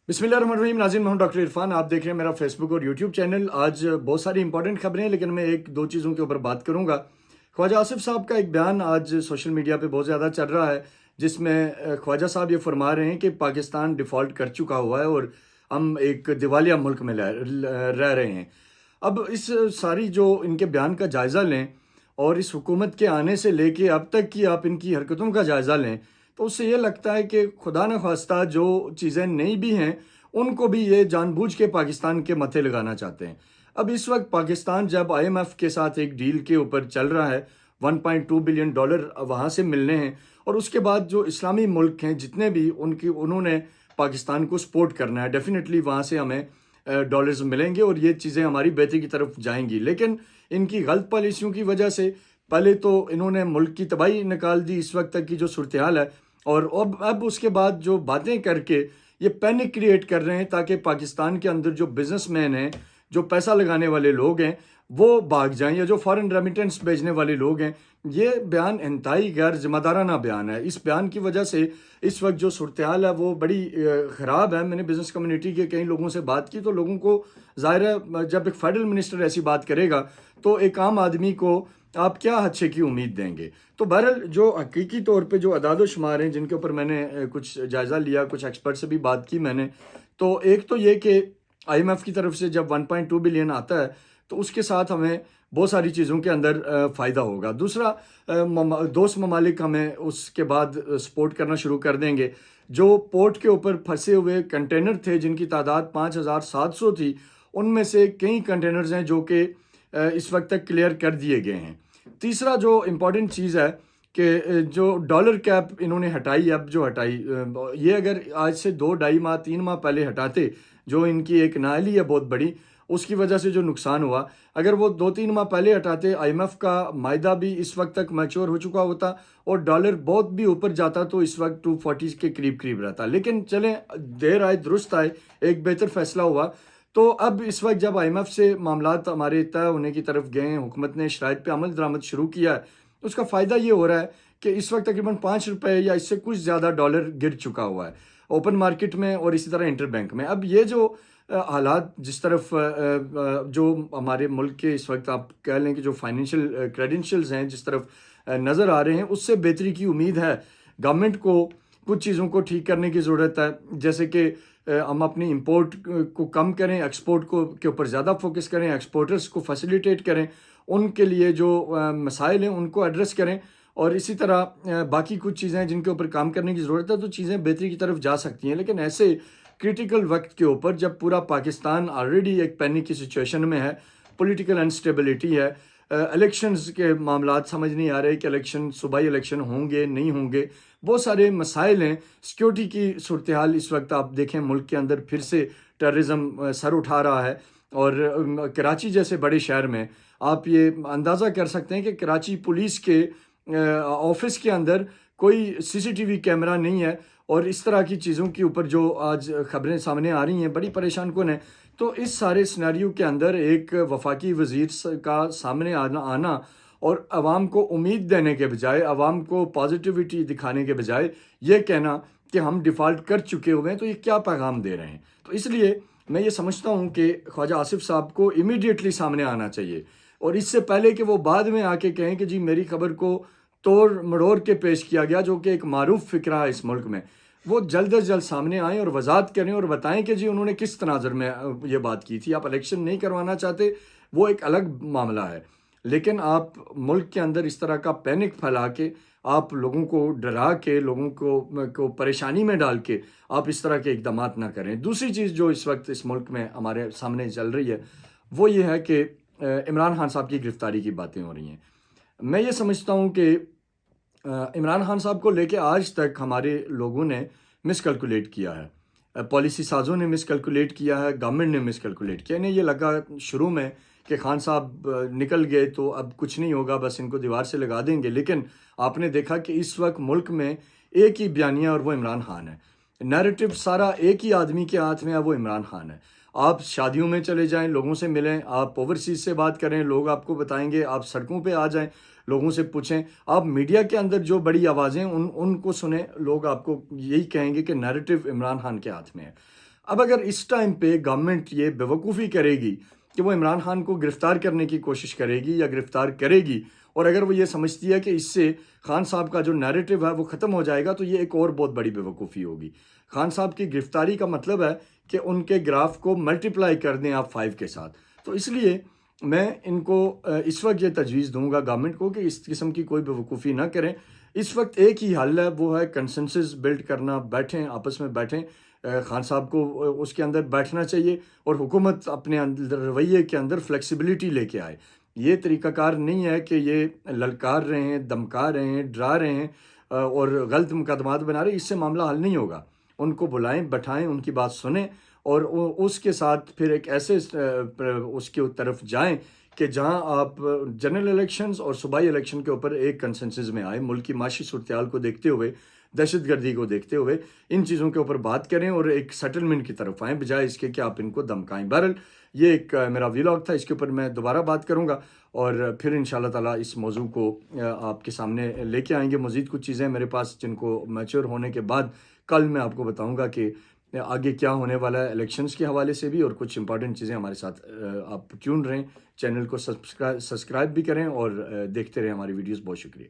बिस्मिल्लाहिर्रहमानिर्रहीम। नाज़रीन, मैं हूं डॉक्टर इरफान। आप देख रहे हैं मेरा फेसबुक और यूट्यूब चैनल। आज बहुत सारी इंपॉर्टेंट खबरें हैं, लेकिन मैं एक दो चीज़ों के ऊपर बात करूंगा। ख्वाजा आसिफ साहब का एक बयान आज सोशल मीडिया पे बहुत ज़्यादा चल रहा है, जिसमें ख्वाजा साहब ये फरमा रहे हैं कि पाकिस्तान डिफ़ॉल्ट कर चुका हुआ है और हम एक दिवालिया मुल्क में रह रहे हैं। अब इस सारी जो इनके बयान का जायज़ा लें और इस हुकूमत के आने से लेके अब तक की आप इनकी हरकतों का जायज़ा लें, तो उससे ये लगता है कि खुदा न खास्ता जो चीज़ें नहीं भी हैं, उनको भी ये जानबूझ के पाकिस्तान के मत्थे लगाना चाहते हैं। अब इस वक्त पाकिस्तान जब आईएमएफ के साथ एक डील के ऊपर चल रहा है, 1.2 बिलियन डॉलर वहाँ से मिलने हैं, और उसके बाद जो इस्लामी मुल्क हैं जितने भी उन्होंने पाकिस्तान को सपोर्ट करना है, डेफिनेटली वहाँ से हमें डॉलर्स मिलेंगे और ये चीज़ें हमारी बेहतरी की तरफ जाएंगी। लेकिन इनकी गलत पॉलिसियों की वजह से पहले तो इन्होंने मुल्क की तबाही निकाल दी, इस वक्त तक की जो सूरत हाल है, और अब उसके बाद जो बातें करके ये पैनिक क्रिएट कर रहे हैं ताकि पाकिस्तान के अंदर जो बिजनेसमैन हैं, जो पैसा लगाने वाले लोग हैं, वो भाग जाएं, या जो फॉरेन रेमिटेंस भेजने वाले लोग हैं। ये बयान इंतहाई गैर जिम्मेदाराना बयान है। इस बयान की वजह से इस वक्त जो सूरत हाल है वो बड़ी ख़राब है। मैंने बिज़नेस कम्युनिटी के कई लोगों से बात की, तो लोगों को ज़ाहिर है जब एक फेडरल मिनिस्टर ऐसी बात करेगा तो एक आम आदमी को आप क्या अच्छे की उम्मीद देंगे। तो बहरहाल जो हकीकी तौर पे जो अदाद व शुमार हैं जिनके ऊपर मैंने कुछ जायज़ा लिया, कुछ एक्सपर्ट से भी बात की मैंने, तो एक तो ये कि आईएमएफ की तरफ से जब 1.2 बिलियन आता है तो उसके साथ हमें बहुत सारी चीज़ों के अंदर फ़ायदा होगा। दूसरा, दोस्त ममालिक हमें उसके बाद सपोर्ट करना शुरू कर देंगे। जो पोर्ट के ऊपर फंसे हुए कंटेनर थे जिनकी तादाद 5,700 थी, उनमें से कई कंटेनर्स हैं जो कि इस वक्त तक क्लियर कर दिए गए हैं। तीसरा जो इम्पॉर्टेंट चीज़ है कि जो डॉलर कैप इन्होंने हटाई, अब जो हटाई, ये अगर आज से 2 ढाई माह 3 माह पहले हटाते, जो इनकी एक नाअहली है बहुत बड़ी, उसकी वजह से जो नुकसान हुआ, अगर वो 2-3 माह पहले हटाते, आईएमएफ का मायदा भी इस वक्त तक मैच्योर हो चुका होता और डॉलर बहुत भी ऊपर जाता तो इस वक्त 240 के करीब करीब रहता। लेकिन चलें, देर आए दुरुस्त आए, एक बेहतर फैसला हुआ। तो अब इस वक्त जब आईएमएफ से मामलात हमारे तय होने की तरफ गए हैं, हुकूमत ने शराइत पे अमल दरामद शुरू किया है, उसका फ़ायदा ये हो रहा है कि इस वक्त तकरीबन 5 रुपये या इससे कुछ ज़्यादा डॉलर गिर चुका हुआ है ओपन मार्केट में और इसी तरह इंटर बैंक में। अब ये जो हालात जिस तरफ जो हमारे मुल्क के इस वक्त आप कह लें कि जो फाइनेंशियल क्रेडेंशियल्स हैं जिस तरफ नज़र आ रहे हैं, उससे बेहतरी की उम्मीद है। गवर्नमेंट को कुछ चीज़ों को ठीक करने की ज़रूरत है, जैसे कि हम अपनी इंपोर्ट को कम करें, एक्सपोर्ट को के ऊपर ज़्यादा फोकस करें, एक्सपोर्टर्स को फैसिलिटेट करें, उनके लिए जो मसाइल हैं उनको एड्रेस करें, और इसी तरह बाकी कुछ चीज़ें हैं जिनके ऊपर काम करने की ज़रूरत है, तो चीज़ें बेहतरी की तरफ जा सकती हैं। लेकिन ऐसे क्रिटिकल वक्त के ऊपर जब पूरा पाकिस्तान ऑलरेडी एक पैनिक की सिचुएशन में है, पॉलिटिकल अनस्टेबिलिटी है, इलेक्शंस के मामलात समझ नहीं आ रहे कि इलेक्शन सूबाई इलेक्शन होंगे नहीं होंगे, बहुत सारे मसाइल हैं। सिक्योरिटी की सूरत हाल इस वक्त आप देखें मुल्क के अंदर फिर से टेररिज्म सर उठा रहा है, और कराची जैसे बड़े शहर में आप ये अंदाज़ा कर सकते हैं कि कराची पुलिस के ऑफिस के अंदर कोई सीसीटीवी कैमरा नहीं है, और इस तरह की चीज़ों के ऊपर जो आज खबरें सामने आ रही हैं बड़ी परेशान कुन है। तो इस सारे सिनेरियो के अंदर एक वफाकी वज़ीर का सामने आना और आवाम को उम्मीद देने के बजाय, आवाम को पॉजिटिविटी दिखाने के बजाय ये कहना कि हम डिफ़ॉल्ट कर चुके हुए हैं, तो ये क्या पैगाम दे रहे हैं। तो इसलिए मैं ये समझता हूँ कि ख्वाजा आसिफ साहब को इमीडिएटली सामने आना चाहिए, और इससे पहले कि वो बाद में आके कहें कि जी मेरी खबर को तोड़ मड़ोड़ के पेश किया गया, जो कि एक मारूफ फ़िक्रा है इस मुल्क में, वो जल्द अज जल्द सामने आएँ और वजाहत करें और बताएं कि जी उन्होंने किस तनाज़र में ये बात की थी। आप इलेक्शन नहीं करवाना चाहते, वो एक अलग मामला है, लेकिन आप मुल्क के अंदर इस तरह का पैनिक फैला के, आप लोगों को डरा के, लोगों को परेशानी में डाल के आप इस तरह के इकदाम ना करें। दूसरी चीज़ जो इस वक्त इस मुल्क में हमारे सामने चल रही है, वो ये है कि इमरान खान साहब की गिरफ्तारी की बातें हो रही हैं। मैं ये समझता हूँ कि इमरान खान साहब को लेके आज तक हमारे लोगों ने मिसकैलकुलेट किया है, पॉलिसी साज़ों ने मिसकैलकुलेट किया है, गवर्नमेंट ने मिसकैलकुलेट किया। इन्हें ये लगा शुरू में कि खान साहब निकल गए तो अब कुछ नहीं होगा, बस इनको दीवार से लगा देंगे, लेकिन आपने देखा कि इस वक्त मुल्क में एक ही बयानिया, और वो इमरान खान है। नैरेटिव सारा एक ही आदमी के हाथ में है, वो इमरान खान है। आप शादियों में चले जाएं, लोगों से मिलें, आप ओवरसीज़ से बात करें, लोग आपको बताएंगे, आप सड़कों पे आ जाएं, लोगों से पूछें, आप मीडिया के अंदर जो बड़ी आवाज़ें उनको सुने, लोग आपको यही कहेंगे कि नैरेटिव इमरान खान के हाथ में है। اب اگر اس ٹائم پہ گورنمنٹ یہ بیوقوفی کرے گی کہ وہ عمران خان کو گرفتار کرنے کی کوشش کرے گی یا گرفتار کرے گی، اور اگر وہ یہ سمجھتی ہے کہ اس سے خان صاحب کا جو نیریٹو ہے وہ ختم ہو جائے گا، تو یہ ایک اور بہت بڑی بیوقوفی ہوگی۔ خان صاحب کی گرفتاری کا مطلب ہے کہ ان کے گراف کو ملٹیپلائی کر دیں آپ 5 کے ساتھ۔ تو اس لیے میں ان کو اس وقت یہ تجویز دوں گا گورنمنٹ کو کہ اس قسم کی کوئی بیوقوفی نہ کریں۔ اس وقت ایک ہی حل ہے، وہ ہے کنسنسس بلڈ کرنا، بیٹھیں آپس میں بیٹھیں، خان صاحب کو اس کے اندر بیٹھنا چاہیے، اور حکومت اپنے اندر رویے کے اندر فلیکسیبلٹی لے کے آئے۔ یہ طریقہ کار نہیں ہے کہ یہ للکار رہے ہیں، دمکا رہے ہیں، ڈرا رہے ہیں اور غلط مقدمات بنا رہے ہیں۔ اس سے معاملہ حل نہیں ہوگا۔ ان کو بلائیں، بٹھائیں، ان کی بات سنیں، اور اس کے ساتھ پھر ایک ایسے اس کے طرف جائیں کہ جہاں آپ جنرل الیکشنز اور صوبائی الیکشن کے اوپر ایک کنسنسس میں آئیں، ملک کی معاشی صورتحال کو دیکھتے ہوئے، دہشت گردی کو دیکھتے ہوئے ان چیزوں کے اوپر بات کریں اور ایک سیٹلمنٹ کی طرف آئیں، بجائے اس کے کہ آپ ان کو دمکائیں۔ بہرحال یہ ایک میرا ویلاگ تھا، اس کے اوپر میں دوبارہ بات کروں گا، اور پھر انشاءاللہ تعالیٰ اس موضوع کو آپ کے سامنے لے کے آئیں گے۔ مزید کچھ چیزیں میرے پاس جن کو میچور ہونے کے بعد کل میں آپ کو بتاؤں گا کہ آگے کیا ہونے والا ہے الیکشنز کے حوالے سے بھی، اور کچھ امپورٹنٹ چیزیں ہمارے ساتھ آپ ٹیون رہیں، چینل کو سبسکرائب بھی کریں اور دیکھتے رہیں ہماری ویڈیوز۔ بہت شکریہ۔